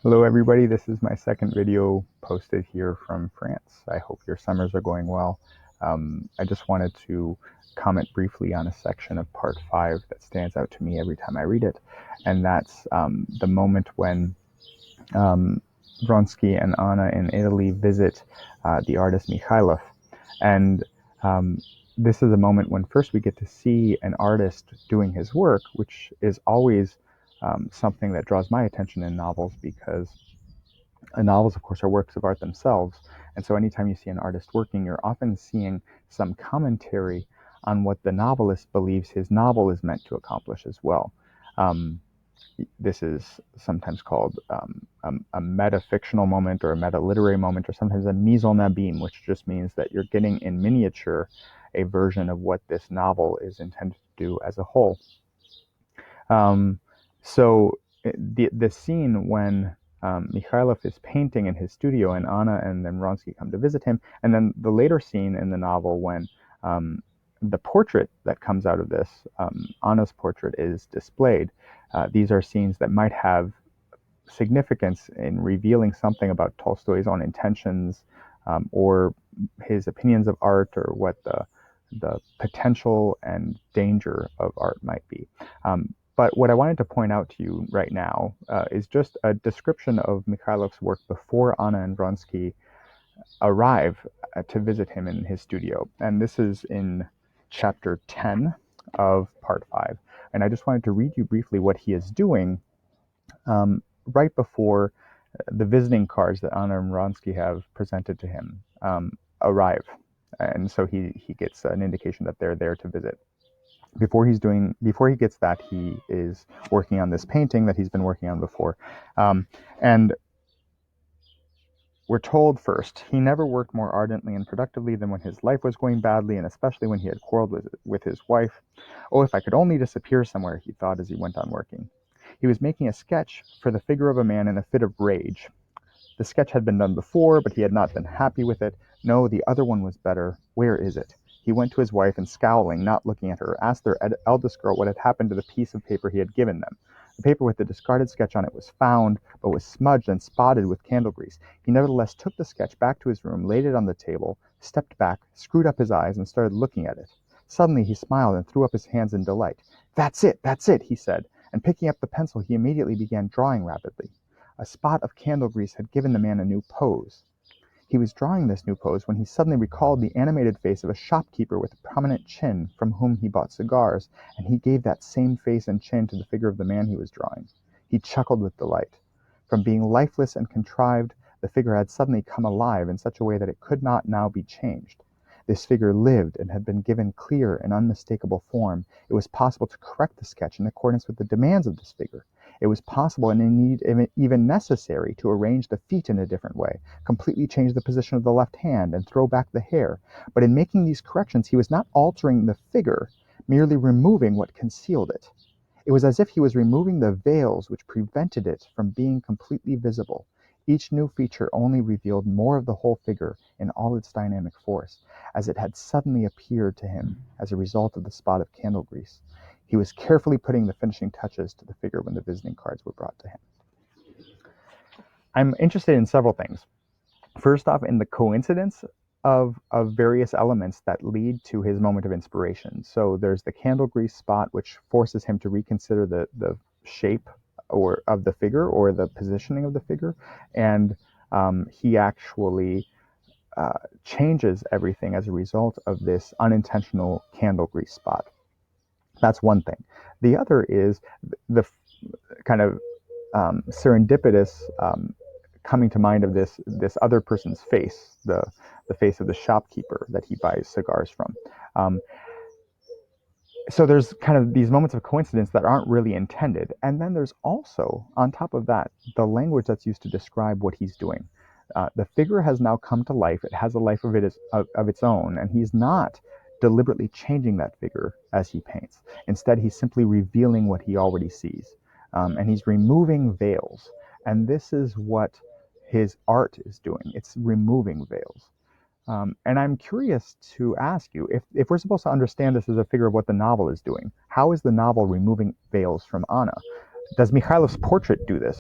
Hello everybody, this is my second video posted here from France. I hope your summers are going well. I just wanted to comment briefly on a section of part 5 that stands out to me every time I read it, and that's the moment when Vronsky and Anna in Italy visit the artist Mikhailov. And this is a moment when first we get to see an artist doing his work, which is always something that draws my attention in novels, because novels, of course, are works of art themselves. And so anytime you see an artist working, you're often seeing some commentary on what the novelist believes his novel is meant to accomplish as well. This is sometimes called a meta-fictional moment or a meta-literary moment, or sometimes a mise en abîme, which just means that you're getting in miniature a version of what this novel is intended to do as a whole. So the scene when Mikhailov is painting in his studio and Anna and then Vronsky come to visit him, and then the later scene in the novel when the portrait that comes out of this, Anna's portrait, is displayed. These are scenes that might have significance in revealing something about Tolstoy's own intentions, or his opinions of art, or what the potential and danger of art might be. But what I wanted to point out to you right now is just a description of Mikhailov's work before Anna and Vronsky arrive to visit him in his studio. And this is in chapter 10 of part 5. And I just wanted to read you briefly what he is doing right before the visiting cards that Anna and Vronsky have presented to him arrive. And so he gets an indication that they're there to visit. Before he gets that, he is working on this painting that he's been working on before. And we're told first, he never worked more ardently and productively than when his life was going badly, and especially when he had quarreled with his wife. Oh, if I could only disappear somewhere, he thought as he went on working. He was making a sketch for the figure of a man in a fit of rage. The sketch had been done before, but he had not been happy with it. No, the other one was better. Where is it? He went to his wife and, scowling, not looking at her, asked their eldest girl what had happened to the piece of paper he had given them. The paper with the discarded sketch on it was found, but was smudged and spotted with candle grease. He nevertheless took the sketch back to his room, laid it on the table, stepped back, screwed up his eyes, and started looking at it. Suddenly he smiled and threw up his hands in delight. That's it, he said, and picking up the pencil he immediately began drawing rapidly. A spot of candle grease had given the man a new pose. He was drawing this new pose when he suddenly recalled the animated face of a shopkeeper with a prominent chin from whom he bought cigars, and he gave that same face and chin to the figure of the man he was drawing. He chuckled with delight. From being lifeless and contrived, the figure had suddenly come alive in such a way that it could not now be changed. This figure lived and had been given clear and unmistakable form. It was possible to correct the sketch in accordance with the demands of this figure. It was possible, and indeed even necessary, to arrange the feet in a different way, completely change the position of the left hand, and throw back the hair. But in making these corrections, he was not altering the figure, merely removing what concealed it. It was as if he was removing the veils which prevented it from being completely visible. Each new feature only revealed more of the whole figure in all its dynamic force, as it had suddenly appeared to him as a result of the spot of candle grease. He was carefully putting the finishing touches to the figure when the visiting cards were brought to him. I'm interested in several things. First off, in the coincidence of various elements that lead to his moment of inspiration. So there's the candle grease spot, which forces him to reconsider the shape of the figure, or the positioning of the figure, and he actually changes everything as a result of this unintentional candle grease spot. That's one thing. The other is the kind of serendipitous coming to mind of this other person's face, the face of the shopkeeper that he buys cigars from. So there's kind of these moments of coincidence that aren't really intended. And then there's also, on top of that, the language that's used to describe what he's doing. The figure has now come to life. It has a life of its own, and he's not deliberately changing that figure as he paints. Instead, he's simply revealing what he already sees. And he's removing veils. And this is what his art is doing. It's removing veils. And I'm curious to ask you, if we're supposed to understand this as a figure of what the novel is doing, how is the novel removing veils from Anna? Does Mikhailov's portrait do this?